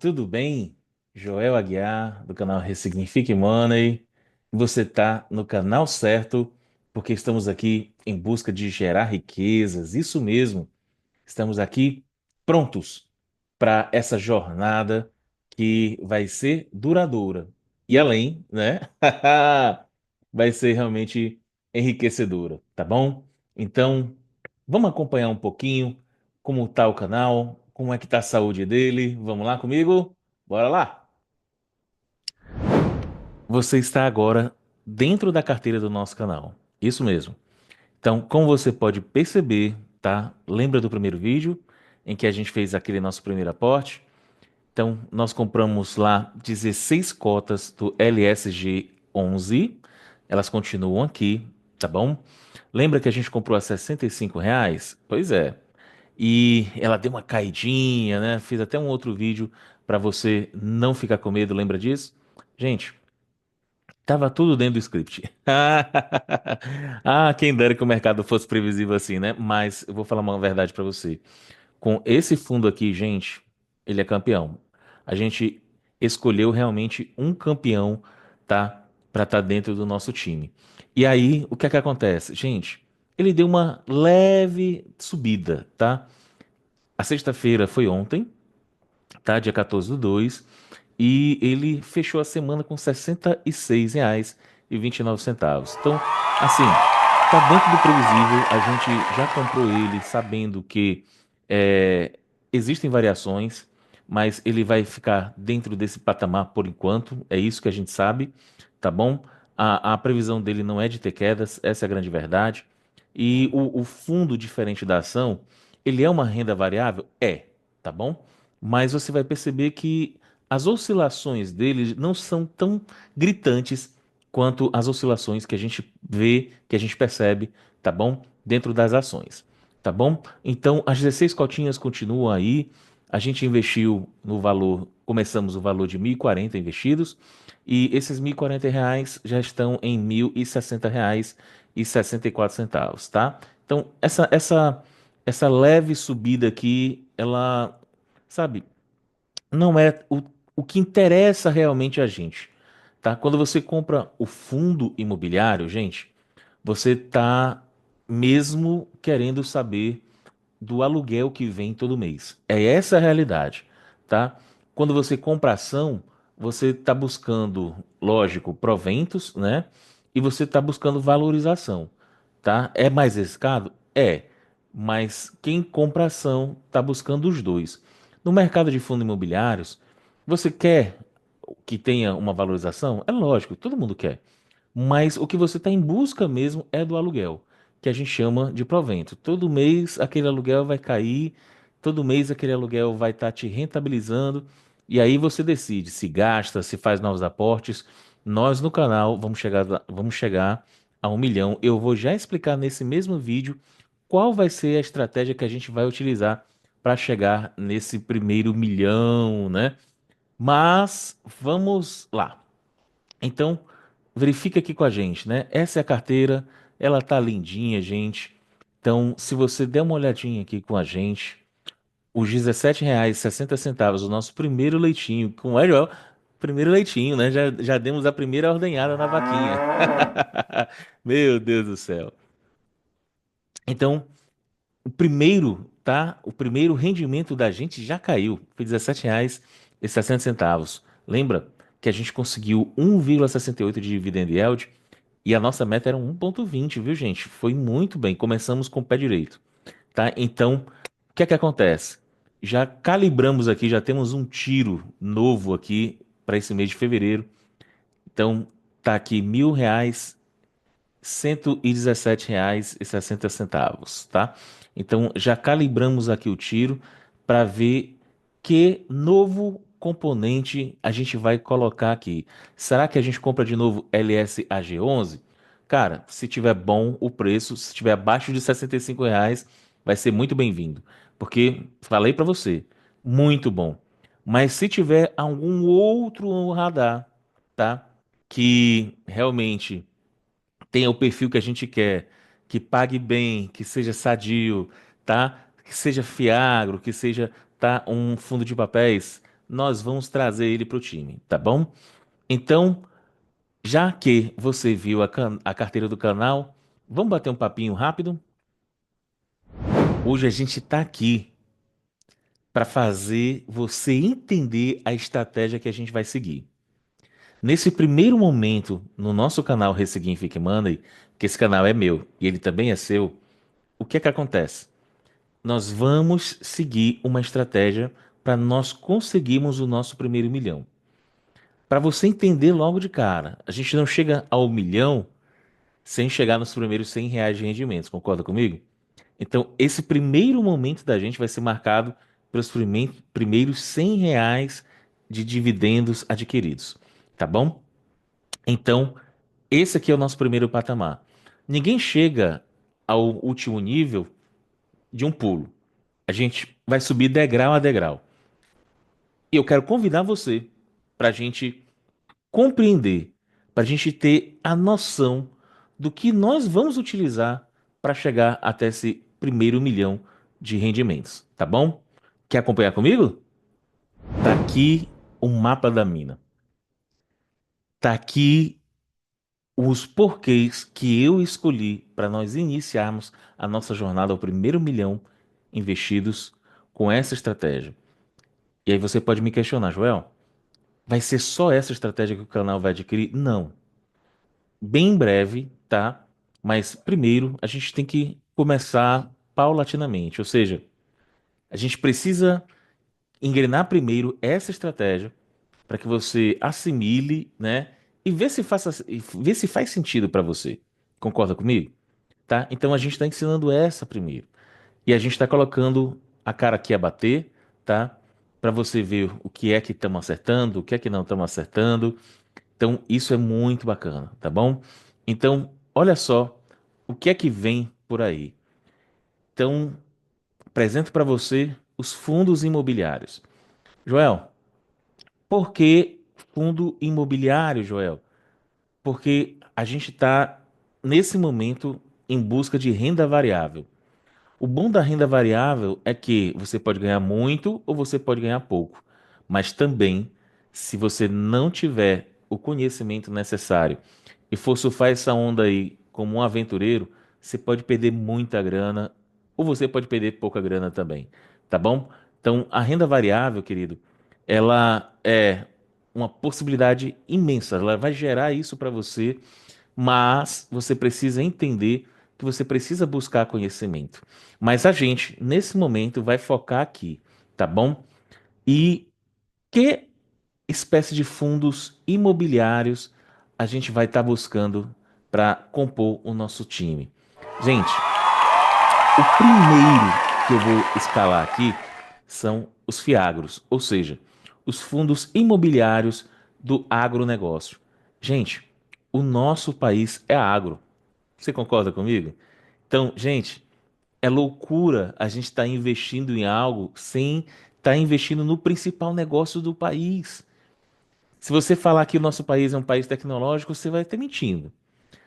Tudo bem? Joel Aguiar, do canal Ressignifique Money. Você está no canal certo, porque estamos aqui em busca de gerar riquezas. Isso mesmo, estamos aqui prontos para essa jornada que vai ser duradoura. E além, né? Vai ser realmente enriquecedora, tá bom? Então, vamos acompanhar um pouquinho como está o canal, como é que está a saúde dele. Vamos lá comigo? Bora lá! Você está agora dentro da carteira do nosso canal. Isso mesmo. Então, como você pode perceber, tá? Lembra do primeiro vídeo em que a gente fez aquele nosso primeiro aporte? Então, nós compramos lá 16 cotas do LSG 11. Elas continuam aqui, tá bom? Lembra que a gente comprou a R$ 65? Pois é. E ela deu uma caidinha, né? Fiz até um outro vídeo para você não ficar com medo, lembra disso? Gente, tava tudo dentro do script. Ah, quem dera que o mercado fosse previsível assim, né? Mas eu vou falar uma verdade para você. Com esse fundo aqui, gente, ele é campeão. A gente escolheu realmente um campeão, tá? Para estar dentro do nosso time. E aí, o que é que acontece? Gente, ele deu uma leve subida, tá? A sexta-feira foi ontem, tá? Dia 14/2. E ele fechou a semana com R$ 66,29. Então, assim, tá dentro do previsível. A gente já comprou ele sabendo que é, existem variações, mas ele vai ficar dentro desse patamar por enquanto. É isso que a gente sabe, tá bom? A previsão dele não é de ter quedas, essa é a grande verdade. E o fundo diferente da ação, ele é uma renda variável? É, tá bom? Mas você vai perceber que as oscilações dele não são tão gritantes quanto as oscilações que a gente vê, que a gente percebe, tá bom? Dentro das ações, tá bom? Então, as 16 cotinhas continuam aí. A gente investiu no valor, começamos o valor de 1.040 investidos, e esses R$ 1.040 já estão em R$ 1.060,64, tá? Então, essa leve subida aqui, ela, sabe, não é o que interessa realmente a gente, tá? Quando você compra o fundo imobiliário, gente, você tá mesmo querendo saber do aluguel que vem todo mês. É essa a realidade, tá? Quando você compra ação, você está buscando, lógico, proventos, né? E você está buscando valorização, tá? É mais arriscado? É, mas quem compra ação está buscando os dois. No mercado de fundos imobiliários, você quer que tenha uma valorização? É lógico, todo mundo quer. Mas o que você está em busca mesmo é do aluguel, que a gente chama de provento. Todo mês aquele aluguel vai cair, todo mês aquele aluguel vai estar te rentabilizando, e aí você decide se gasta, se faz novos aportes. Nós no canal vamos chegar a 1 milhão. Eu vou já explicar nesse mesmo vídeo qual vai ser a estratégia que a gente vai utilizar para chegar nesse primeiro milhão, né? Mas vamos lá. Então, verifica aqui com a gente, né? Essa é a carteira, ela tá lindinha, gente. Então, se você der uma olhadinha aqui com a gente, os R$ 17,60, o nosso primeiro leitinho, com olha, ó, primeiro leitinho, né? Já demos a primeira ordenhada na vaquinha. Meu Deus do céu. Então, o primeiro, tá? O primeiro rendimento da gente já caiu. Foi R$ 17,60. Lembra que a gente conseguiu 1,68 de dividend yield e a nossa meta era 1,20, viu, gente? Foi muito bem. Começamos com o pé direito, tá? Então, o que é que acontece? Já calibramos aqui, já temos um tiro novo aqui para esse mês de fevereiro. Então, tá aqui R$ 1.000, R$ 117,60, tá? Então já calibramos aqui o tiro para ver que novo componente a gente vai colocar aqui. Será que a gente compra de novo LSAG11? Cara, se tiver bom o preço, se tiver abaixo de R$ 65, vai ser muito bem-vindo. Porque falei para você, muito bom. Mas se tiver algum outro radar, tá? Que realmente tenha o perfil que a gente quer, que pague bem, que seja sadio, tá? Que seja fiagro, que seja, tá, um fundo de papéis. nós vamos trazer ele para o time, tá bom? Então, já que você viu a carteira do canal, vamos bater um papinho rápido? Hoje a gente está aqui para fazer você entender a estratégia que a gente vai seguir. Nesse primeiro momento, no nosso canal Ressignifique Money, que esse canal é meu e ele também é seu, o que é que acontece? Nós vamos seguir uma estratégia para nós conseguirmos o nosso primeiro milhão. Para você entender logo de cara, a gente não chega ao milhão sem chegar nos primeiros R$ 100 de rendimentos, concorda comigo? Então, esse primeiro momento da gente vai ser marcado pelos primeiros R$ 100 de dividendos adquiridos, tá bom? Então, esse aqui é o nosso primeiro patamar. Ninguém chega ao último nível de um pulo. A gente vai subir degrau a degrau. E eu quero convidar você para a gente compreender, para a gente ter a noção do que nós vamos utilizar para chegar até esse primeiro milhão de rendimentos, tá bom? Quer acompanhar comigo? Tá aqui o mapa da mina. Tá aqui os porquês que eu escolhi para nós iniciarmos a nossa jornada ao primeiro milhão investidos com essa estratégia. E aí você pode me questionar, Joel, vai ser só essa estratégia que o canal vai adquirir? Não. Bem em breve, tá? Mas primeiro a gente tem que começar paulatinamente, ou seja, a gente precisa engrenar primeiro essa estratégia para que você assimile, né? E ver se faz sentido para você. Concorda comigo? Tá? Então a gente está ensinando essa primeiro. E a gente está colocando a cara aqui a bater, tá? Para você ver o que é que estamos acertando, o que é que não estamos acertando. Então isso é muito bacana, tá bom? Então, olha só o que é que vem por aí. Então, apresento para você os fundos imobiliários. Joel, por que fundo imobiliário, Joel? Porque a gente está, nesse momento, em busca de renda variável. O bom da renda variável é que você pode ganhar muito ou você pode ganhar pouco. Mas também, se você não tiver o conhecimento necessário e for surfar essa onda aí como um aventureiro, você pode perder muita grana ou você pode perder pouca grana também, tá bom? Então, a renda variável, querido, ela é uma possibilidade imensa. Ela vai gerar isso para você, mas você precisa entender que você precisa buscar conhecimento. Mas a gente, nesse momento, vai focar aqui, tá bom? E que espécie de fundos imobiliários a gente vai estar buscando para compor o nosso time? Gente, o primeiro que eu vou escalar aqui são os fiagros, ou seja, os fundos imobiliários do agronegócio. Gente, o nosso país é agro. Você concorda comigo? Então, gente, é loucura a gente estar investindo em algo sem estar investindo no principal negócio do país. Se você falar que o nosso país é um país tecnológico, você vai estar mentindo.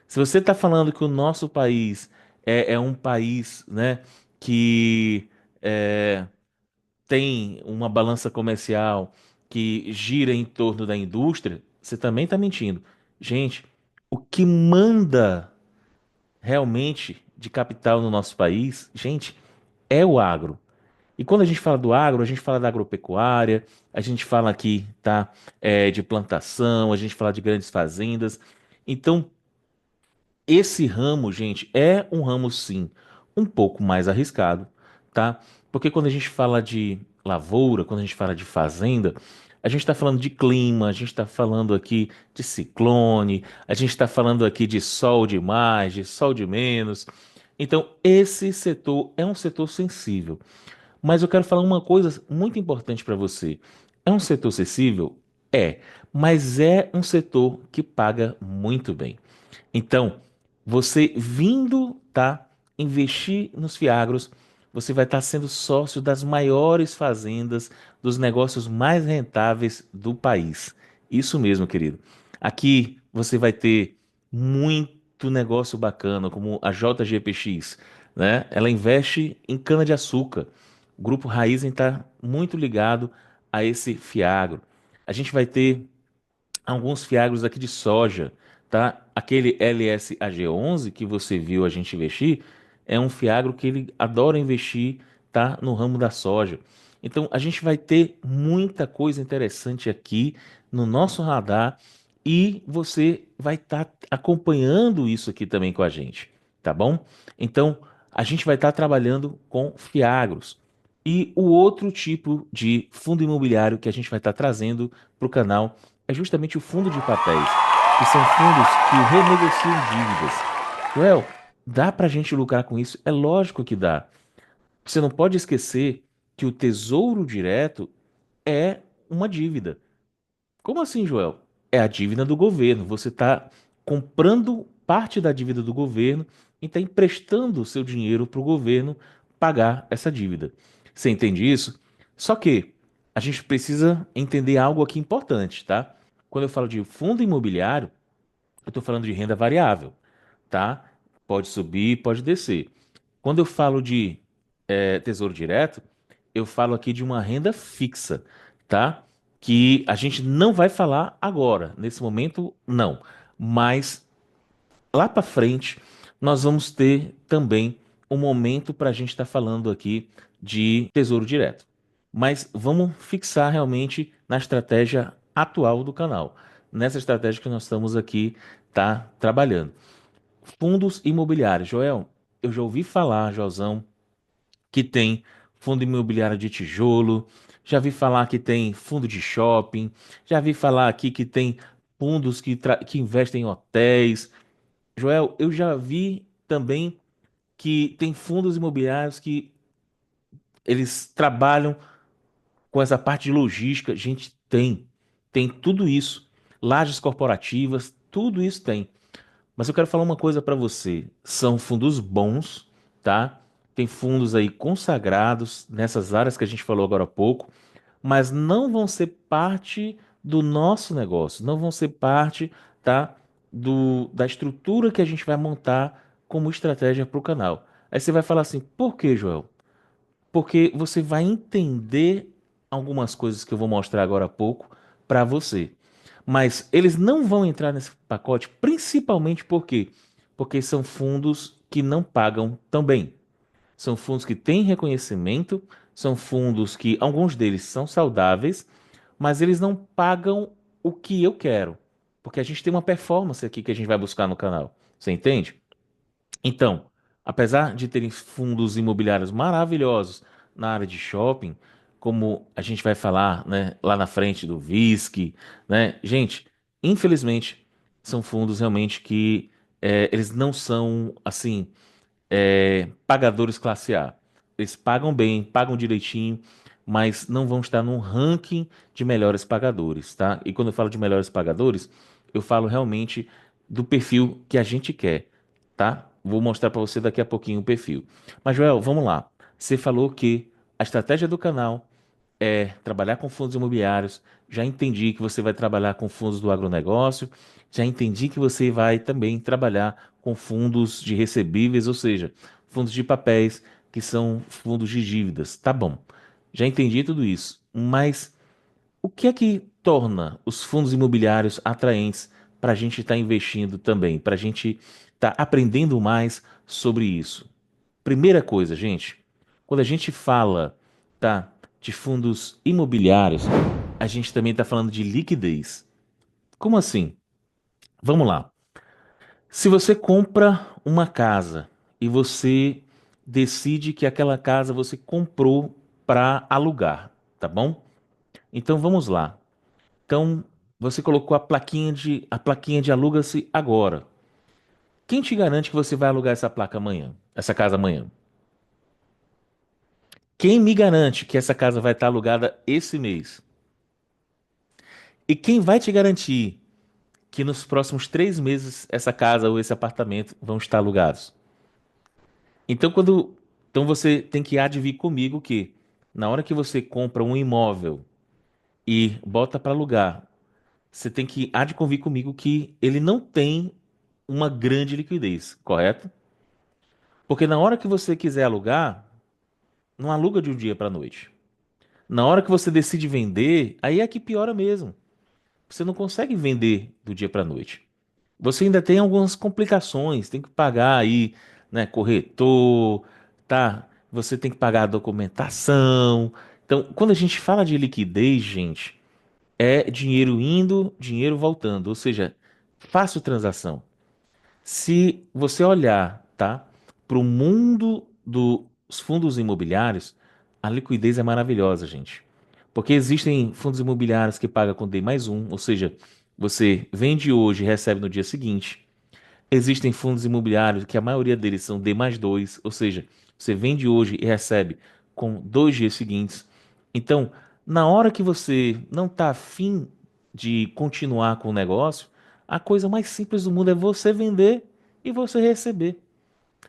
Se você está falando que o nosso país é um país, né, que é, tem uma balança comercial que gira em torno da indústria, você também está mentindo. Gente, o que manda realmente de capital no nosso país, gente, é o agro. E quando a gente fala do agro, a gente fala da agropecuária, a gente fala aqui, tá, de plantação, a gente fala de grandes fazendas. Então, esse ramo, gente, é um ramo sim, um pouco mais arriscado, tá? Porque quando a gente fala de lavoura, quando a gente fala de fazenda, a gente está falando de clima, a gente está falando aqui de ciclone, a gente está falando aqui de sol de mais, de sol de menos. Então, esse setor é um setor sensível. Mas eu quero falar uma coisa muito importante para você. É um setor sensível? É, mas é um setor que paga muito bem. Então, você vindo, tá, investir nos fiagros, você vai estar sendo sócio das maiores fazendas, dos negócios mais rentáveis do país. Isso mesmo, querido. Aqui você vai ter muito negócio bacana, como a JGPX, né? Ela investe em cana-de-açúcar. O Grupo Raizen está muito ligado a esse fiagro. A gente vai ter alguns fiagros aqui de soja, tá? Aquele LSAG11 que você viu a gente investir é um fiagro que ele adora investir, tá? No ramo da soja. Então a gente vai ter muita coisa interessante aqui no nosso radar e você vai estar acompanhando isso aqui também com a gente, tá bom? Então a gente vai estar trabalhando com fiagros. E o outro tipo de fundo imobiliário que a gente vai estar trazendo para o canal é justamente o fundo de papéis, que são fundos que renegociam dívidas. Joel, dá para a gente lucrar com isso? É lógico que dá. Você não pode esquecer que o Tesouro Direto é uma dívida. Como assim, Joel? É a dívida do governo. Você está comprando parte da dívida do governo e está emprestando o seu dinheiro para o governo pagar essa dívida. Você entende isso? Só que a gente precisa entender algo aqui importante, tá? Quando eu falo de fundo imobiliário, eu estou falando de renda variável, tá? Pode subir, pode descer. Quando eu falo de tesouro direto, eu falo aqui de uma renda fixa, tá? Que a gente não vai falar agora, nesse momento não, mas lá para frente nós vamos ter também um momento para a gente estar falando aqui de tesouro direto. Mas vamos fixar realmente na estratégia atual do canal, nessa estratégia que nós estamos aqui tá trabalhando. Fundos imobiliários, Joel, eu já ouvi falar, Joãozão, que tem fundo imobiliário de tijolo, já vi falar que tem fundo de shopping, já vi falar aqui que tem fundos que investem em hotéis. Joel, eu já vi também que tem fundos imobiliários que eles trabalham com essa parte de logística. Gente, tem tudo isso. Lajes corporativas, tudo isso tem. Mas eu quero falar uma coisa para você. São fundos bons, tá? Tem fundos aí consagrados nessas áreas que a gente falou agora há pouco, mas não vão ser parte do nosso negócio, não vão ser parte, tá? Da estrutura que a gente vai montar como estratégia para o canal. Aí você vai falar assim, por quê, Joel? Porque você vai entender algumas coisas que eu vou mostrar agora há pouco para você. Mas eles não vão entrar nesse pacote, principalmente porque são fundos que não pagam tão bem. São fundos que têm reconhecimento, são fundos que alguns deles são saudáveis, mas eles não pagam o que eu quero. Porque a gente tem uma performance aqui que a gente vai buscar no canal. Você entende? Então, apesar de terem fundos imobiliários maravilhosos na área de shopping, como a gente vai falar, né, lá na frente do VISC, né, gente, infelizmente são fundos realmente que eles não são assim pagadores classe A. Eles pagam bem, pagam direitinho, mas não vão estar num ranking de melhores pagadores, tá? E quando eu falo de melhores pagadores, eu falo realmente do perfil que a gente quer, tá? Vou mostrar para você daqui a pouquinho o perfil. Mas, Joel, vamos lá. Você falou que a estratégia do canal trabalhar com fundos imobiliários. Já entendi que você vai trabalhar com fundos do agronegócio. Já entendi que você vai também trabalhar com fundos de recebíveis, ou seja, fundos de papéis, que são fundos de dívidas. Tá bom. Já entendi tudo isso. Mas o que é que torna os fundos imobiliários atraentes para a gente estar investindo também, para a gente estar aprendendo mais sobre isso? Primeira coisa, gente, quando a gente fala, tá, de fundos imobiliários, a gente também está falando de liquidez. Como assim? Vamos lá. Se você compra uma casa e você decide que aquela casa você comprou para alugar, tá bom? Então vamos lá. Então você colocou a plaquinha de aluga-se agora. Quem te garante que você vai alugar essa placa amanhã, essa casa amanhã? Quem me garante que essa casa vai estar alugada esse mês? E quem vai te garantir que nos próximos 3 meses essa casa ou esse apartamento vão estar alugados? Então, então você tem que advir comigo que na hora que você compra um imóvel e bota para alugar, você tem que há de convir comigo que ele não tem uma grande liquidez, correto? Porque na hora que você quiser alugar, não aluga de um dia para a noite. Na hora que você decide vender, aí é que piora mesmo. Você não consegue vender do dia para a noite. Você ainda tem algumas complicações, tem que pagar aí, né, corretor, tá? Você tem que pagar a documentação. Então, quando a gente fala de liquidez, gente, é dinheiro indo, dinheiro voltando, ou seja, fácil transação. Se você olhar, tá, para o mundo dos fundos imobiliários, a liquidez é maravilhosa, gente. Porque existem fundos imobiliários que pagam com D mais um, ou seja, você vende hoje e recebe no dia seguinte. Existem fundos imobiliários que a maioria deles são D mais dois, ou seja, você vende hoje e recebe com 2 dias seguintes. Então, na hora que você não está afim de continuar com o negócio, a coisa mais simples do mundo é você vender e você receber.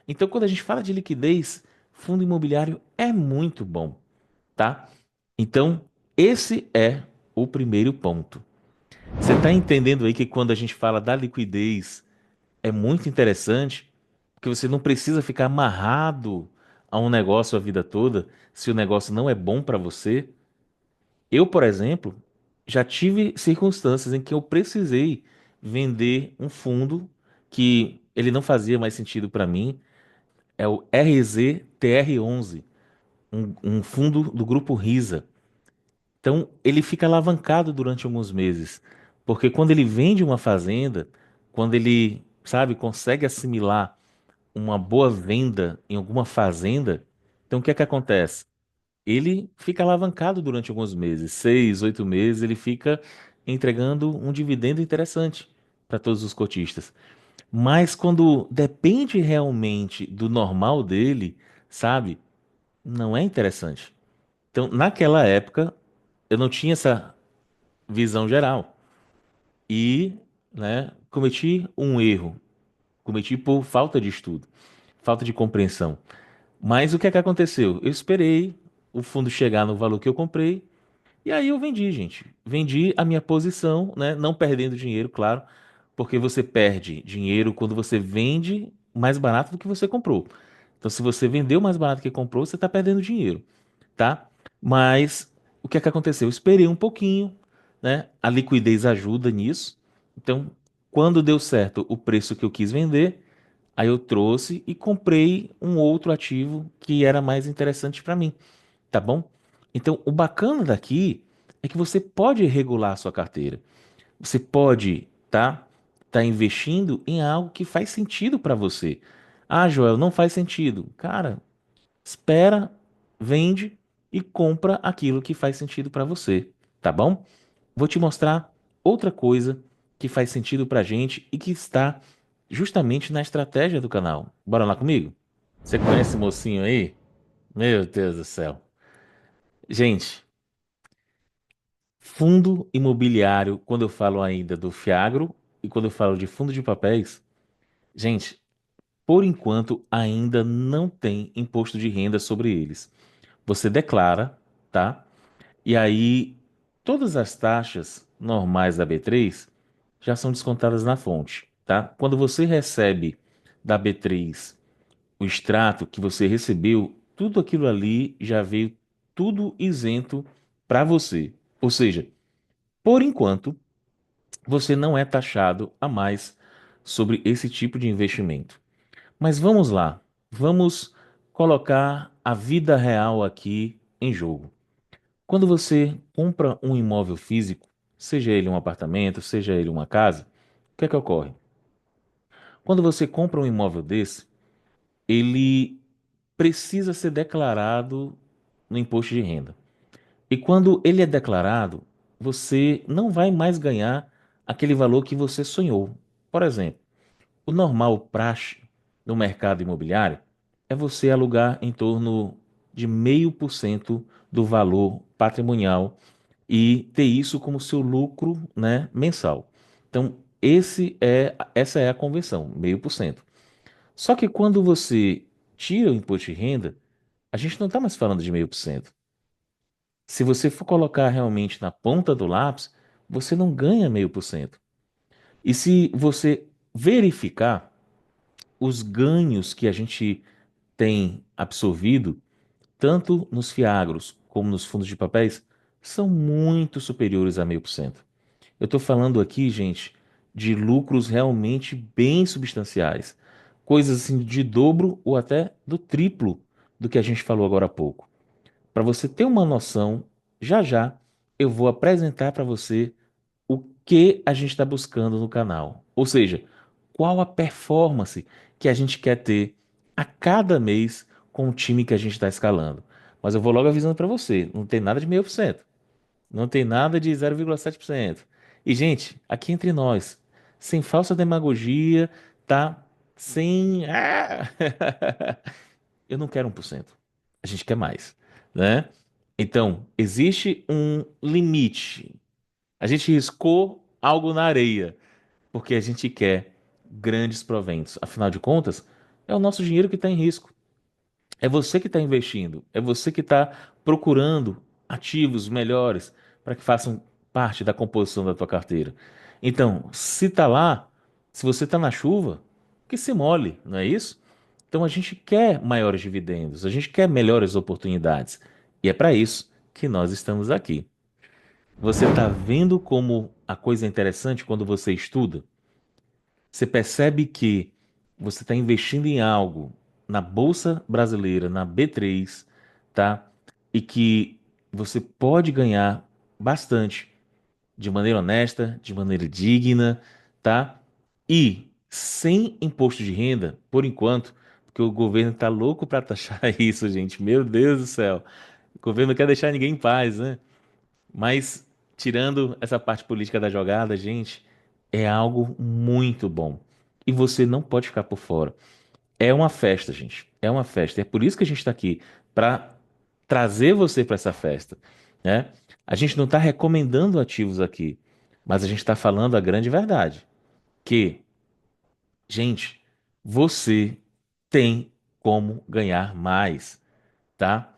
Então, quando a gente fala de liquidez, fundo imobiliário é muito bom, tá? Então, esse é o primeiro ponto. Você está entendendo aí que quando a gente fala da liquidez, é muito interessante, porque você não precisa ficar amarrado a um negócio a vida toda, se o negócio não é bom para você. Eu, por exemplo, já tive circunstâncias em que eu precisei vender um fundo que ele não fazia mais sentido para mim, é o RZTR11, um fundo do grupo Risa. Então, ele fica alavancado durante alguns meses, porque quando ele vende uma fazenda, quando ele, sabe, consegue assimilar uma boa venda em alguma fazenda, então o que é que acontece? Ele fica alavancado durante alguns meses, 6, 8 meses, ele fica entregando um dividendo interessante para todos os cotistas. Mas quando depende realmente do normal dele, sabe, não é interessante. Então, naquela época, eu não tinha essa visão geral e, né, cometi um erro, cometi por falta de estudo, falta de compreensão. Mas o que é que aconteceu? Eu esperei o fundo chegar no valor que eu comprei e aí eu vendi, gente. Vendi a minha posição, né? Não perdendo dinheiro, claro, porque você perde dinheiro quando você vende mais barato do que você comprou. Então, se você vendeu mais barato que comprou, você está perdendo dinheiro, tá? Mas o que é que aconteceu? Eu esperei um pouquinho, né? A liquidez ajuda nisso. Então, quando deu certo o preço que eu quis vender, aí eu trouxe e comprei um outro ativo que era mais interessante para mim, tá bom? Então, o bacana daqui é que você pode regular a sua carteira. Você pode tá investindo em algo que faz sentido para você. Ah, Joel, não faz sentido. Cara, espera, vende e compra aquilo que faz sentido para você, tá bom? Vou te mostrar outra coisa que faz sentido pra gente e que está justamente na estratégia do canal. Bora lá comigo? Você conhece esse mocinho aí? Meu Deus do céu. Gente, fundo imobiliário, quando eu falo ainda do Fiagro e quando eu falo de fundo de papéis, gente, por enquanto ainda não tem imposto de renda sobre eles. Você declara, tá? E aí todas as taxas normais da B3 já são descontadas na fonte, tá? Quando você recebe da B3 o extrato que você recebeu, tudo aquilo ali já veio tudo isento para você. Ou seja, por enquanto, você não é taxado a mais sobre esse tipo de investimento. Mas vamos lá, vamos colocar a vida real aqui em jogo. Quando você compra um imóvel físico, seja ele um apartamento, seja ele uma casa, o que é que ocorre? Quando você compra um imóvel desse, ele precisa ser declarado no imposto de renda. E quando ele é declarado, você não vai mais ganhar aquele valor que você sonhou. Por exemplo, o normal praxe no mercado imobiliário é você alugar em torno de 0,5% do valor patrimonial e ter isso como seu lucro, né, mensal. Então, essa é a convenção, 0,5%. Só que quando você tira o imposto de renda, a gente não está mais falando de 0,5%. Se você for colocar realmente na ponta do lápis, você não ganha 0,5%. E se você verificar os ganhos que a gente tem absorvido, tanto nos fiagros como nos fundos de papéis, são muito superiores a 0,5%. Eu estou falando aqui, gente, de lucros realmente bem substanciais. Coisas assim de dobro ou até do triplo do que a gente falou agora há pouco. Para você ter uma noção, já já eu vou apresentar para você o que a gente está buscando no canal. Ou seja, qual a performance que a gente quer ter a cada mês com o time que a gente está escalando. Mas eu vou logo avisando para você, não tem nada de 0,5%. Não tem nada de 0,7%. E, gente, aqui entre nós, sem falsa demagogia, tá? Sem. Eu não quero 1%. A gente quer mais, né? Então, existe um limite. A gente riscou algo na areia, porque a gente quer grandes proventos. Afinal de contas, é o nosso dinheiro que está em risco. É você que está investindo, é você que está procurando ativos melhores para que façam parte da composição da tua carteira. Então, se está lá, se você está na chuva, que se molhe, não é isso? Então a gente quer maiores dividendos, a gente quer melhores oportunidades. E é para isso que nós estamos aqui. Você está vendo como a coisa é interessante quando você estuda? Você percebe que você está investindo em algo na Bolsa Brasileira, na B3, tá? E que você pode ganhar bastante de maneira honesta, de maneira digna, tá? E sem imposto de renda, por enquanto, porque o governo tá louco para taxar isso, gente. Meu Deus do céu. O governo não quer deixar ninguém em paz, né? Mas, tirando essa parte política da jogada, gente, é algo muito bom. E você não pode ficar por fora. É uma festa, gente. É uma festa. É por isso que a gente está aqui, para trazer você para essa festa, né? A gente não está recomendando ativos aqui, mas a gente está falando a grande verdade, que, gente, você tem como ganhar mais, tá?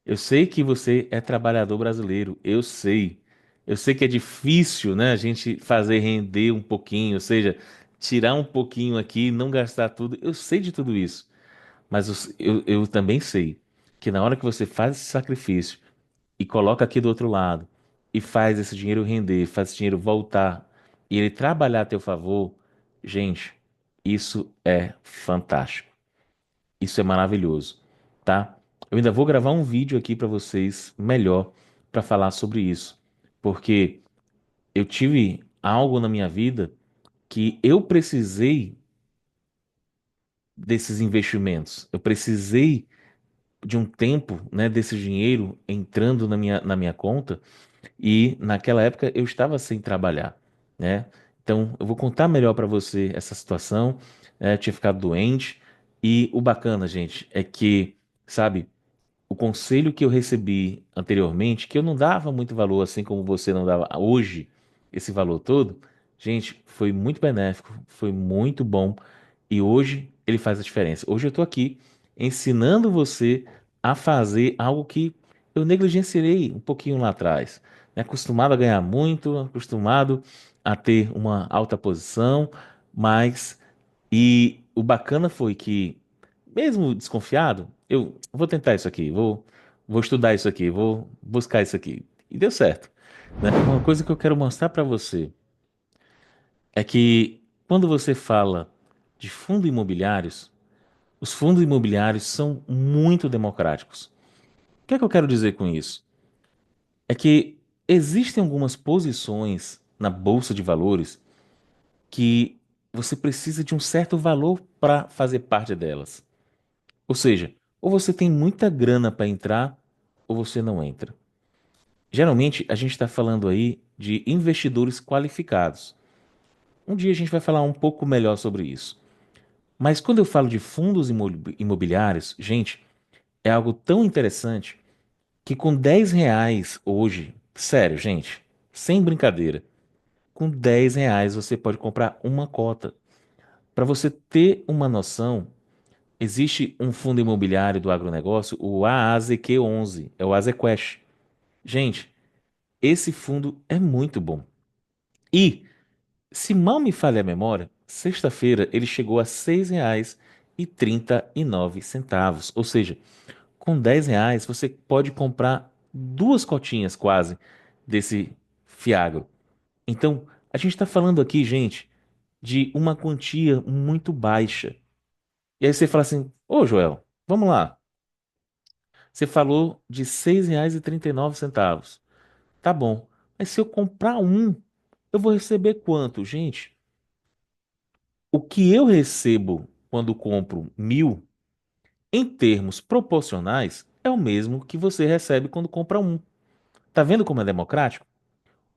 Eu sei que você é trabalhador brasileiro, eu sei. Eu sei que é difícil, né, a gente fazer render um pouquinho, ou seja, tirar um pouquinho aqui, não gastar tudo. Eu sei de tudo isso, mas eu também sei que na hora que você faz esse sacrifício e coloca aqui do outro lado e faz esse dinheiro render, faz esse dinheiro voltar e ele trabalhar a teu favor, gente, isso é fantástico. Isso é maravilhoso, tá? Eu ainda vou gravar um vídeo aqui para vocês melhor para falar sobre isso, porque eu tive algo na minha vida que eu precisei desses investimentos. Eu precisei de um tempo, né, desse dinheiro entrando na minha conta e naquela época eu estava sem trabalhar, né? Então eu vou contar melhor para você essa situação. Eu tinha ficado doente e o bacana, gente, é que, sabe, o conselho que eu recebi anteriormente, que eu não dava muito valor, assim como você não dava hoje, esse valor todo, gente, foi muito benéfico, foi muito bom e hoje ele faz a diferença. Hoje eu estou aqui ensinando você a fazer algo que eu negligenciei um pouquinho lá atrás. Né? Acostumado a ganhar muito, acostumado a ter uma alta posição, mas e o bacana foi que, mesmo desconfiado, eu vou tentar isso aqui, vou estudar isso aqui, vou buscar isso aqui. E deu certo, né? Uma coisa que eu quero mostrar para você é que quando você fala de fundos imobiliários, os fundos imobiliários são muito democráticos. O que é que eu quero dizer com isso? É que existem algumas posições na bolsa de valores que você precisa de um certo valor para fazer parte delas. Ou seja, ou você tem muita grana para entrar, ou você não entra. Geralmente, a gente está falando aí de investidores qualificados. Um dia a gente vai falar um pouco melhor sobre isso. Mas quando eu falo de fundos imobiliários, gente, é algo tão interessante que com R$ 10 hoje, sério, gente, sem brincadeira, com R$ 10 você pode comprar uma cota. Para você ter uma noção, existe um fundo imobiliário do agronegócio, o AAZQ11, é o Azequest. Gente, esse fundo é muito bom. E, se mal me falha a memória, sexta-feira ele chegou a R$ 6,39. Ou seja, com R$ 10 você pode comprar duas cotinhas quase desse Fiagro. Então, a gente está falando aqui, gente, de uma quantia muito baixa. E aí você fala assim, ô Joel, vamos lá. Você falou de R$ 6,39. Tá bom. Mas se eu comprar um, eu vou receber quanto? Gente, o que eu recebo quando compro 1.000, em termos proporcionais, é o mesmo que você recebe quando compra um. Tá vendo como é democrático?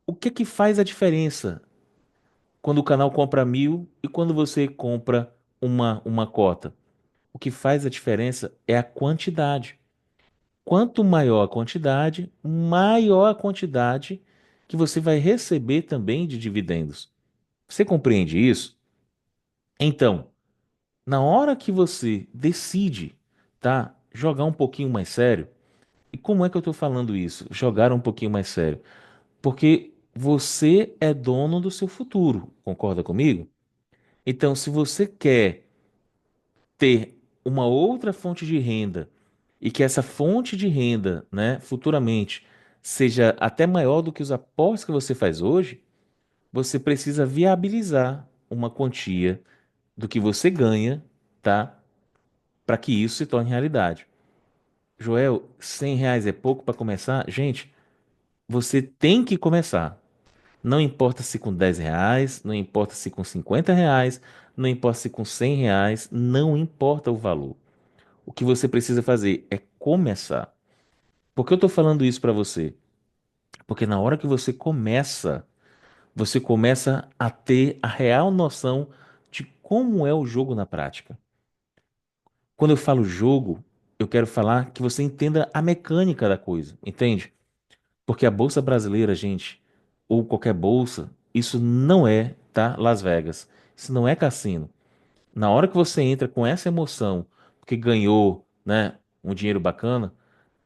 O que que faz a diferença quando o canal compra 1.000 e quando você compra uma cota? O que faz a diferença é a quantidade. Quanto maior a quantidade, maior a quantidade que você vai receber também de dividendos. Você compreende isso? Então, na hora que você decide, tá, jogar um pouquinho mais sério, e como é que eu estou falando isso? Jogar um pouquinho mais sério. Porque você é dono do seu futuro, concorda comigo? Então, se você quer ter uma outra fonte de renda e que essa fonte de renda, né, futuramente seja até maior do que os aportes que você faz hoje, você precisa viabilizar uma quantia do que você ganha, tá? Para que isso se torne realidade. Joel, R$ 100 é pouco para começar? Gente, você tem que começar. Não importa se com R$ 10, não importa se com R$ 50, não importa se com R$ 100, não importa o valor. O que você precisa fazer é começar. Por que eu estou falando isso para você? Porque na hora que você começa a ter a real noção de como é o jogo na prática. Quando eu falo jogo, eu quero falar que você entenda a mecânica da coisa, entende? Porque a bolsa brasileira, gente, ou qualquer bolsa, isso não é, tá? Las Vegas. Isso não é cassino. Na hora que você entra com essa emoção, porque ganhou, né, um dinheiro bacana,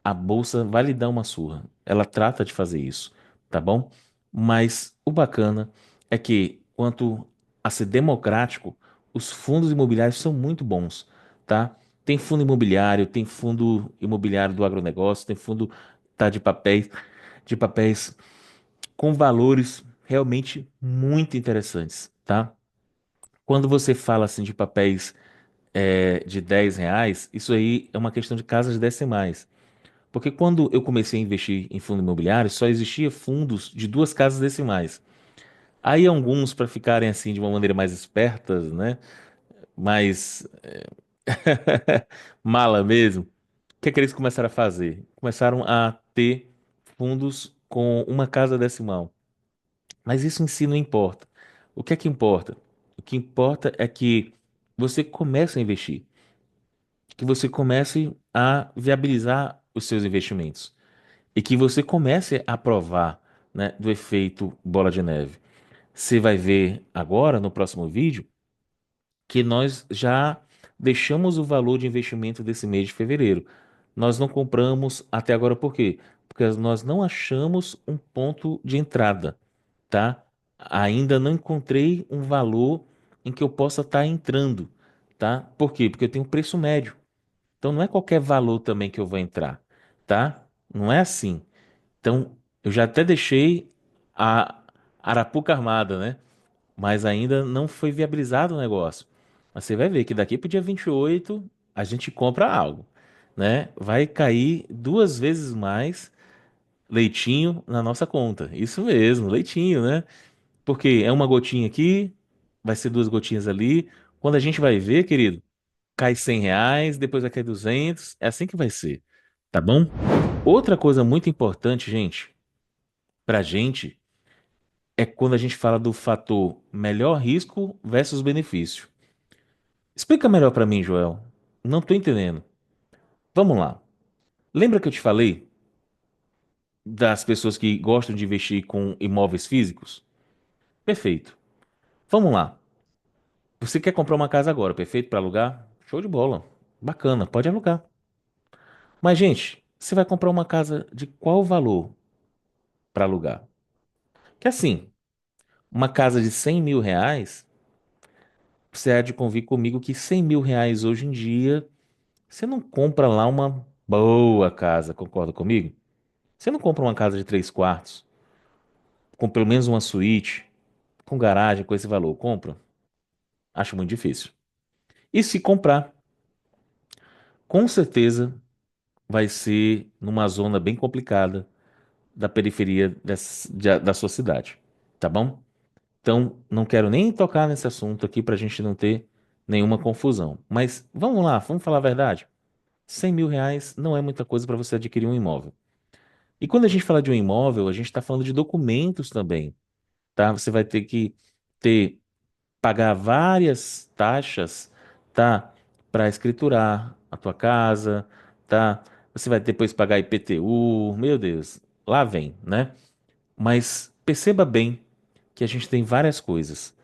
a bolsa vai lhe dar uma surra. Ela trata de fazer isso, tá bom? Mas o bacana é que, quanto a ser democrático, os fundos imobiliários são muito bons, tá? Tem fundo imobiliário, tem fundo imobiliário do agronegócio, tem fundo tá, de papéis com valores realmente muito interessantes, tá? Quando você fala assim de papéis de R$ 10, isso aí é uma questão de casas decimais. Porque quando eu comecei a investir em fundo imobiliário, só existia fundos de duas casas decimais. Aí alguns, para ficarem assim de uma maneira mais espertas, né? Mais mala mesmo, o que é que eles começaram a fazer? Começaram a ter fundos com uma casa decimal. Mas isso em si não importa. O que é que importa? O que importa é que você comece a investir, que você comece a viabilizar os seus investimentos e que você comece a provar, né, do efeito bola de neve. Você vai ver agora no próximo vídeo que nós já deixamos o valor de investimento desse mês de fevereiro. Nós não compramos até agora por quê? Porque nós não achamos um ponto de entrada, tá? Ainda não encontrei um valor em que eu possa estar entrando, tá? Por quê? Porque eu tenho preço médio. Então não é qualquer valor também que eu vou entrar, tá? Não é assim. Então, eu já até deixei a Arapuca armada, né? Mas ainda não foi viabilizado o negócio. Mas você vai ver que daqui para o dia 28 a gente compra algo, né? Vai cair duas vezes mais leitinho na nossa conta. Isso mesmo, leitinho, né? Porque é uma gotinha aqui, vai ser duas gotinhas ali. Quando a gente vai ver, querido, cai R$ 100, depois vai cair 200. É assim que vai ser, tá bom? Outra coisa muito importante, gente, pra gente é quando a gente fala do fator melhor risco versus benefício. Explica melhor para mim, Joel. Não tô entendendo. Vamos lá. Lembra que eu te falei das pessoas que gostam de investir com imóveis físicos? Perfeito. Vamos lá. Você quer comprar uma casa agora, perfeito para alugar? Show de bola. Bacana, pode alugar. Mas, gente, você vai comprar uma casa de qual valor para alugar? Que assim, uma casa de R$ 100.000, você há de convir comigo que R$ 100.000 hoje em dia você não compra lá uma boa casa, concorda comigo? Você não compra uma casa de 3 quartos, com pelo menos uma suíte, com garagem, com esse valor. Compra? Acho muito difícil. E se comprar, com certeza vai ser numa zona bem complicada da periferia da sua cidade. Tá bom? Então, não quero nem tocar nesse assunto aqui para a gente não ter nenhuma confusão. Mas vamos lá, vamos falar a verdade. R$ 100.000 não é muita coisa para você adquirir um imóvel. E quando a gente fala de um imóvel, a gente está falando de documentos também, tá? Você vai ter que ter, pagar várias taxas, tá? Para escriturar a tua casa, tá? Você vai depois pagar IPTU, meu Deus, lá vem, né? Mas perceba bem que a gente tem várias coisas.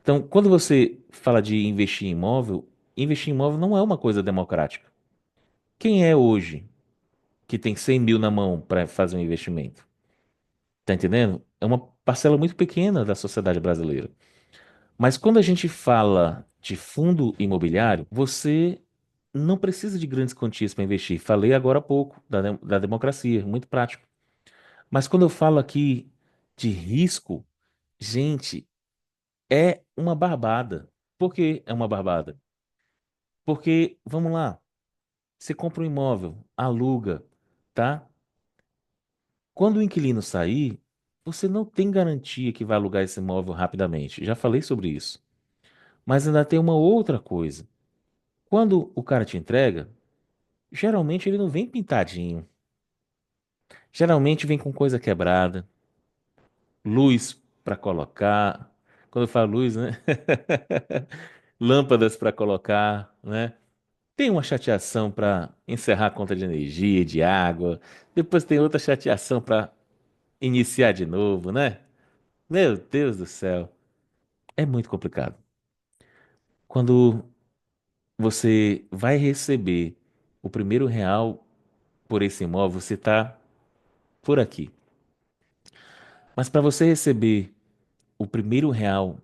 Então, quando você fala de investir em imóvel não é uma coisa democrática. Quem é hoje que tem 100 mil na mão para fazer um investimento? Tá entendendo? É uma parcela muito pequena da sociedade brasileira. Mas quando a gente fala de fundo imobiliário, você não precisa de grandes quantias para investir. Falei agora há pouco da democracia, muito prático. Mas quando eu falo aqui de risco, gente, é uma barbada. Por que é uma barbada? Porque, vamos lá, você compra um imóvel, aluga, tá? Quando o inquilino sair, você não tem garantia que vai alugar esse imóvel rapidamente. Já falei sobre isso. Mas ainda tem uma outra coisa. Quando o cara te entrega, geralmente ele não vem pintadinho. Geralmente vem com coisa quebrada, luz para colocar. Quando eu falo luz, né? Lâmpadas para colocar, né? Tem uma chateação para encerrar a conta de energia, de água. Depois tem outra chateação para iniciar de novo, né? Meu Deus do céu. É muito complicado. Quando você vai receber o primeiro real por esse imóvel, você está por aqui. Mas para você receber o primeiro real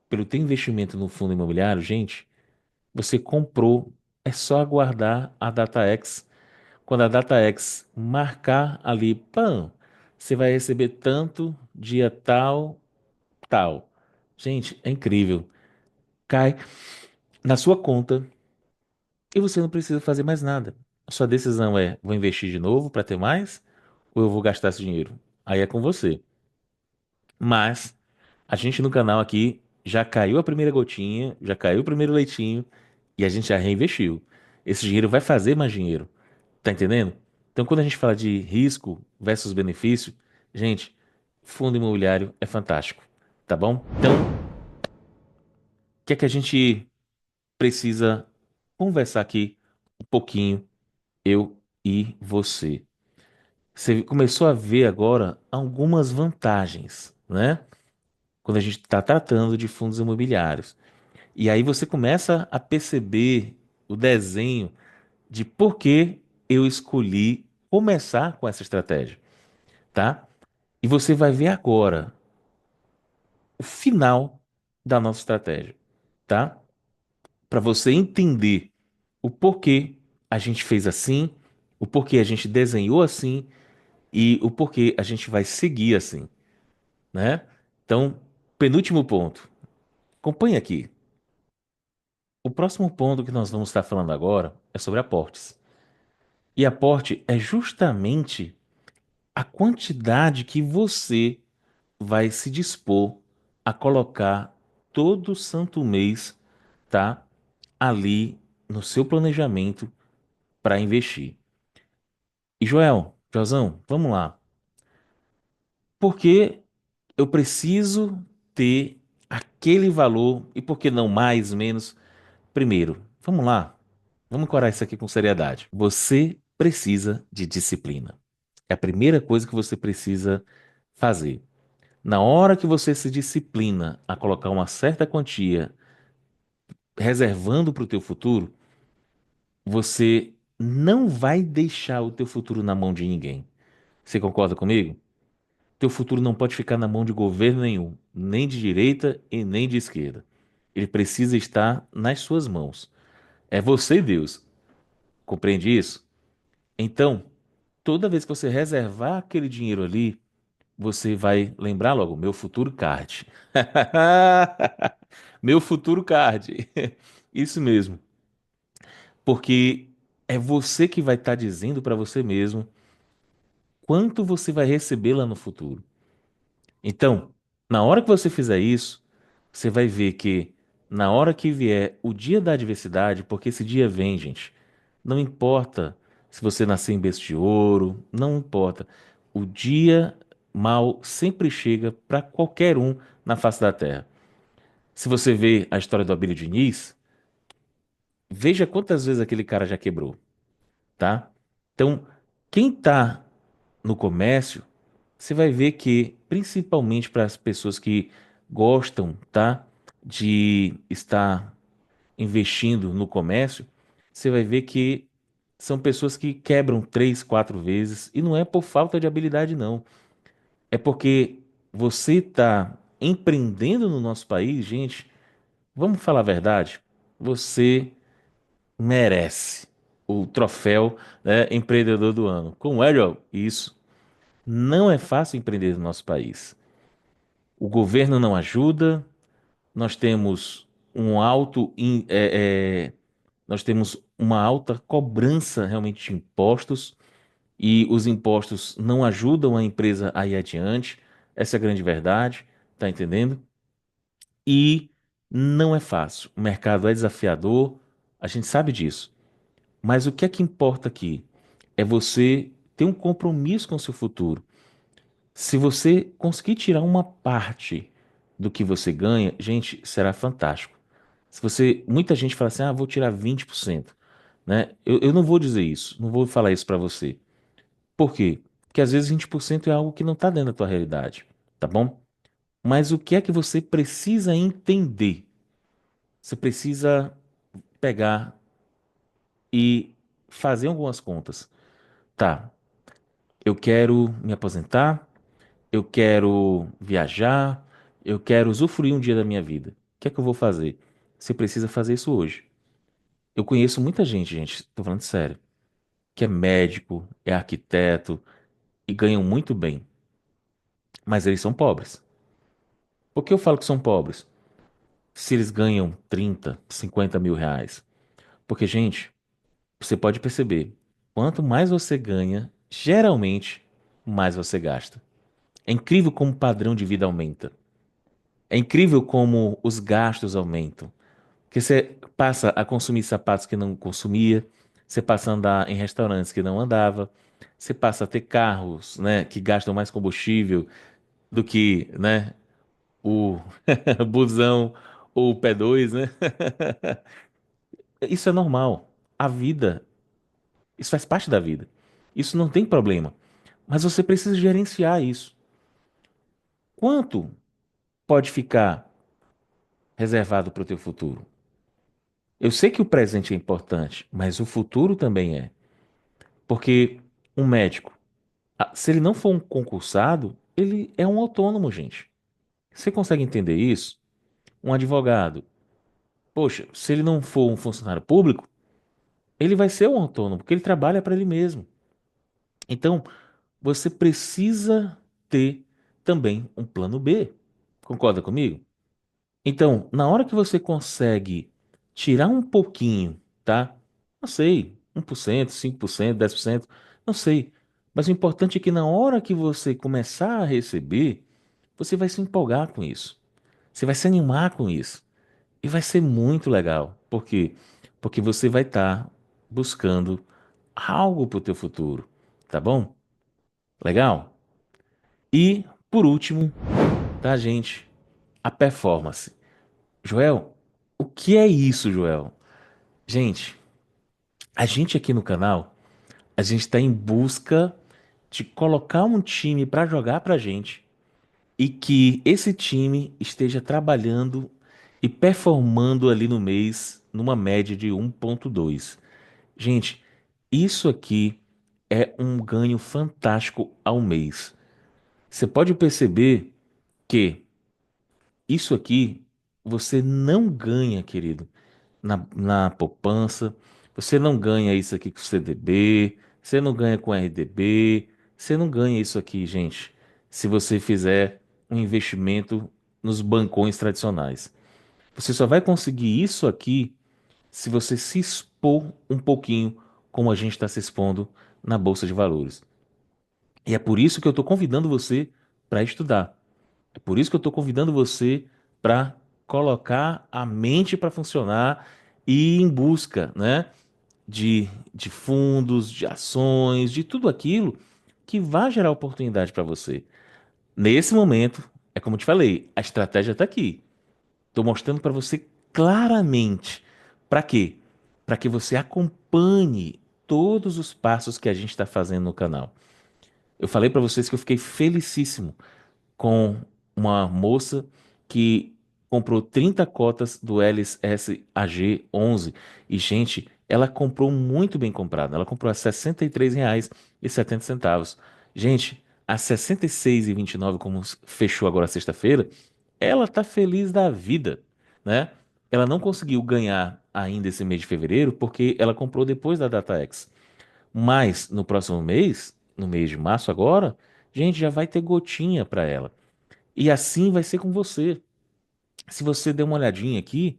pelo teu investimento no fundo imobiliário, gente, você comprou, é só aguardar a DataX. Quando a DataX marcar ali, pam, você vai receber tanto dia tal, tal. Gente, é incrível. Cai na sua conta e você não precisa fazer mais nada. A sua decisão é: vou investir de novo para ter mais ou eu vou gastar esse dinheiro? Aí é com você. Mas a gente no canal aqui já caiu a primeira gotinha, já caiu o primeiro leitinho e a gente já reinvestiu. Esse dinheiro vai fazer mais dinheiro. Tá entendendo? Então, quando a gente fala de risco versus benefício, gente, fundo imobiliário é fantástico. Tá bom? Então, o que é que a gente precisa conversar aqui um pouquinho, eu e você? Você começou a ver agora algumas vantagens, né? Quando a gente está tratando de fundos imobiliários. E aí você começa a perceber o desenho de por que eu escolhi começar com essa estratégia, tá? E você vai ver agora o final da nossa estratégia, tá? Para você entender o porquê a gente fez assim, o porquê a gente desenhou assim e o porquê a gente vai seguir assim, né? Então, penúltimo ponto. Acompanhe aqui. O próximo ponto que nós vamos estar falando agora é sobre aportes. E aporte é justamente a quantidade que você vai se dispor a colocar todo santo mês, tá? Ali no seu planejamento para investir. E Joelzão, vamos lá. Por que eu preciso ter aquele valor e por que não mais, menos? Primeiro, vamos lá. Vamos encarar isso aqui com seriedade. Você precisa de disciplina. É a primeira coisa que você precisa fazer. Na hora que você se disciplina a colocar uma certa quantia reservando para o teu futuro, você não vai deixar o teu futuro na mão de ninguém. Você concorda comigo? Teu futuro não pode ficar na mão de governo nenhum, nem de direita e nem de esquerda. Ele precisa estar nas suas mãos. É você e Deus. Compreende isso? Então, toda vez que você reservar aquele dinheiro ali, você vai lembrar logo, meu futuro card. Meu futuro card. Isso mesmo. Porque é você que vai estar dizendo para você mesmo quanto você vai receber lá no futuro. Então, na hora que você fizer isso, você vai ver que na hora que vier o dia da adversidade, porque esse dia vem, gente, não importa se você nasceu em berço de ouro, não importa. O dia mal sempre chega para qualquer um na face da terra. Se você vê a história do Abílio Diniz, veja quantas vezes aquele cara já quebrou, tá? Então, quem tá no comércio, você vai ver que, principalmente para as pessoas que gostam, tá, de estar investindo no comércio, você vai ver que são pessoas que quebram três, quatro vezes, e não é por falta de habilidade, não. É porque você está empreendendo no nosso país, gente, vamos falar a verdade, você merece o troféu, né, empreendedor do ano. Como é, Joel? Isso. Não é fácil empreender no nosso país. O governo não ajuda, nós temos um nós temos uma alta cobrança realmente de impostos e os impostos não ajudam a empresa a ir adiante. Essa é a grande verdade, tá entendendo? E não é fácil. O mercado é desafiador, a gente sabe disso. Mas o que é que importa aqui? É você ter um compromisso com o seu futuro. Se você conseguir tirar uma parte do que você ganha, gente, será fantástico. Se você, muita gente fala assim, ah, vou tirar 20%, né? Eu não vou dizer isso, não vou falar isso para você. Por quê? Porque às vezes 20% é algo que não está dentro da tua realidade, tá bom? Mas o que é que você precisa entender? Você precisa pegar e fazer algumas contas. Tá, eu quero me aposentar, eu quero viajar, eu quero usufruir um dia da minha vida. O que é que eu vou fazer? Você precisa fazer isso hoje. Eu conheço muita gente, tô falando sério, que é médico, é arquiteto e ganham muito bem, mas eles são pobres. Por que eu falo que são pobres? Se eles ganham 30, 50 mil reais. Porque, gente, você pode perceber, quanto mais você ganha, geralmente, mais você gasta. É incrível como o padrão de vida aumenta. É incrível como os gastos aumentam. Porque você passa a consumir sapatos que não consumia, você passa a andar em restaurantes que não andava, você passa a ter carros, né, que gastam mais combustível do que, né, o busão ou o P2, né? Isso é normal. A vida, isso faz parte da vida. Isso não tem problema. Mas você precisa gerenciar isso. Quanto pode ficar reservado para o teu futuro? Eu sei que o presente é importante, mas o futuro também é. Porque um médico, se ele não for um concursado, ele é um autônomo, gente. Você consegue entender isso? Um advogado, poxa, se ele não for um funcionário público, ele vai ser um autônomo, porque ele trabalha para ele mesmo. Então, você precisa ter também um plano B. Concorda comigo? Então, na hora que você consegue tirar um pouquinho, tá? Não sei, 1%, 5%, 10%, não sei. Mas o importante é que na hora que você começar a receber, você vai se empolgar com isso. Você vai se animar com isso. E vai ser muito legal. Por quê? Porque você vai estar buscando algo para o teu futuro, tá bom? Legal? E, por último, tá, gente? A performance. Joel, o que é isso, Joel? Gente, a gente aqui no canal, a gente está em busca de colocar um time para jogar pra gente e que esse time esteja trabalhando e performando ali no mês numa média de 1,2. Gente, isso aqui é um ganho fantástico ao mês. Você pode perceber que isso aqui você não ganha, querido, na poupança, você não ganha isso aqui com o CDB, você não ganha com RDB, você não ganha isso aqui, gente, se você fizer um investimento nos bancões tradicionais. Você só vai conseguir isso aqui se você se expor um pouquinho, como a gente está se expondo na Bolsa de Valores. E é por isso que eu estou convidando você para estudar. É por isso que eu estou convidando você para colocar a mente para funcionar e ir em busca, né, de fundos, de ações, de tudo aquilo que vai gerar oportunidade para você. Nesse momento, é como eu te falei, a estratégia está aqui. Estou mostrando para você claramente. Para quê? Para que você acompanhe todos os passos que a gente está fazendo no canal. Eu falei para vocês que eu fiquei felicíssimo com uma moça que comprou 30 cotas do LSAG 11. E, gente, ela comprou muito bem comprado. Ela comprou a R$ 63,70. Gente, a 66,29, como fechou agora sexta-feira, ela tá feliz da vida, né? Ela não conseguiu ganhar ainda esse mês de fevereiro porque ela comprou depois da DataX. Mas no próximo mês, no mês de março agora, gente, já vai ter gotinha para ela. E assim vai ser com você. Se você der uma olhadinha aqui,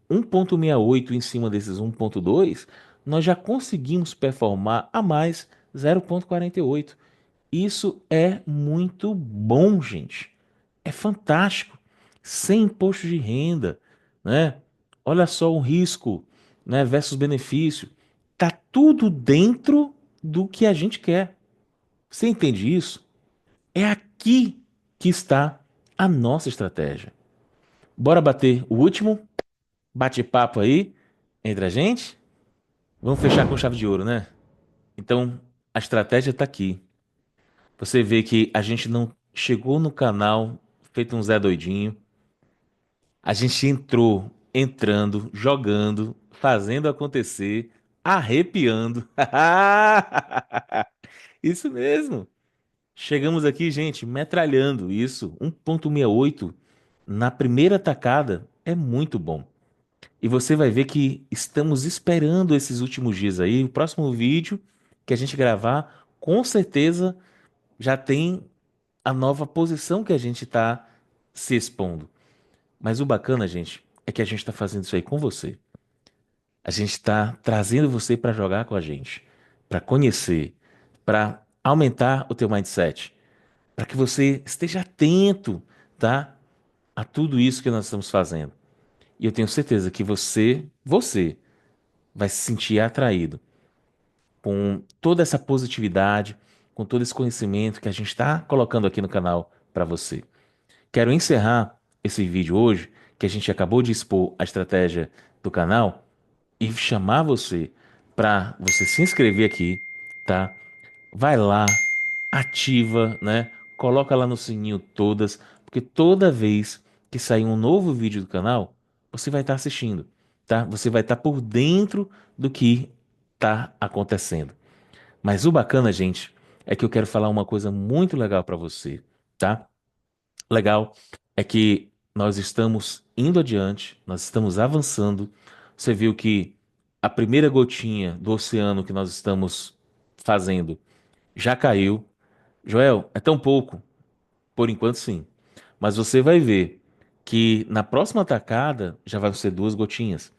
1,68 em cima desses 1,2, nós já conseguimos performar a mais 0,48. Isso é muito bom, gente. É fantástico. Sem imposto de renda, né? Olha só o risco, né, versus benefício. Tá tudo dentro do que a gente quer. Você entende isso? É aqui que está a nossa estratégia. Bora bater o último bate-papo aí entre a gente? Vamos fechar com chave de ouro, né? Então, a estratégia está aqui. Você vê que a gente não chegou no canal feito um Zé doidinho. A gente entrou, entrando, jogando, fazendo acontecer, arrepiando. Isso mesmo. Chegamos aqui, gente, metralhando isso. 1,68 na primeira tacada é muito bom. E você vai ver que estamos esperando esses últimos dias aí. O próximo vídeo que a gente gravar, com certeza já tem a nova posição que a gente está se expondo. Mas o bacana, gente, é que a gente está fazendo isso aí com você. A gente está trazendo você para jogar com a gente, para conhecer, para aumentar o teu mindset, para que você esteja atento, tá, a tudo isso que nós estamos fazendo. E eu tenho certeza que você vai se sentir atraído com toda essa positividade, com todo esse conhecimento que a gente está colocando aqui no canal para você. Quero encerrar esse vídeo hoje, que a gente acabou de expor a estratégia do canal, e chamar você para você se inscrever aqui, tá? Vai lá, ativa, né? Coloca lá no sininho todas, porque toda vez que sair um novo vídeo do canal, você vai estar assistindo, tá? Você vai estar por dentro do que está acontecendo. Mas o bacana, gente, é que eu quero falar uma coisa muito legal para você, tá? Legal é que nós estamos indo adiante, nós estamos avançando. Você viu que a primeira gotinha do oceano que nós estamos fazendo já caiu. Joel, é tão pouco? Por enquanto, sim. Mas você vai ver que na próxima tacada já vai ser duas gotinhas.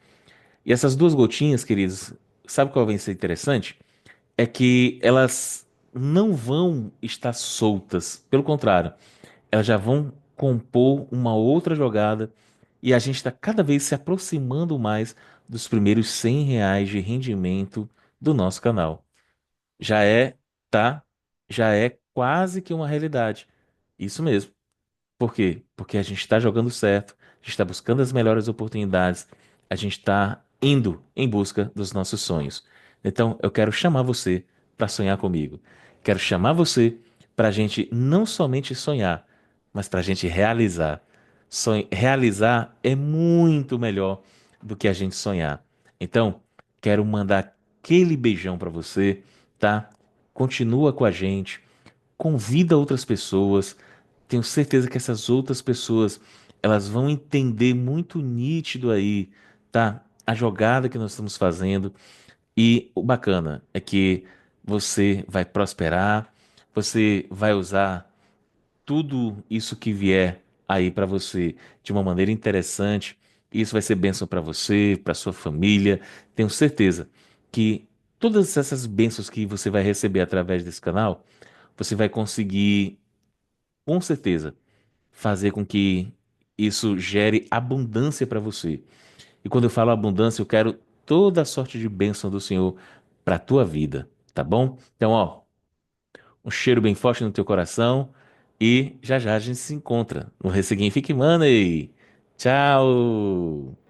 E essas duas gotinhas, queridos, sabe qual vai ser interessante? É que elas não vão estar soltas. Pelo contrário, elas já vão compor uma outra jogada e a gente está cada vez se aproximando mais dos primeiros R$ 100 de rendimento do nosso canal. Já é, tá? Já é quase que uma realidade. Isso mesmo. Por quê? Porque a gente está jogando certo, a gente está buscando as melhores oportunidades, a gente está indo em busca dos nossos sonhos. Então, eu quero chamar você para sonhar comigo. Quero chamar você para a gente não somente sonhar, mas para a gente realizar. Realizar é muito melhor do que a gente sonhar. Então, quero mandar aquele beijão para você, tá? Continua com a gente, convida outras pessoas. Tenho certeza que essas outras pessoas, elas vão entender muito nítido aí, tá? A jogada que nós estamos fazendo. E o bacana é que você vai prosperar, você vai usar tudo isso que vier aí para você de uma maneira interessante. Isso vai ser bênção para você, para sua família. Tenho certeza que todas essas bênçãos que você vai receber através desse canal, você vai conseguir, com certeza, fazer com que isso gere abundância para você. E quando eu falo abundância, eu quero toda a sorte de bênção do Senhor para a tua vida, tá bom? Então, ó, um cheiro bem forte no teu coração e já já a gente se encontra no Ressignifique Money. Tchau!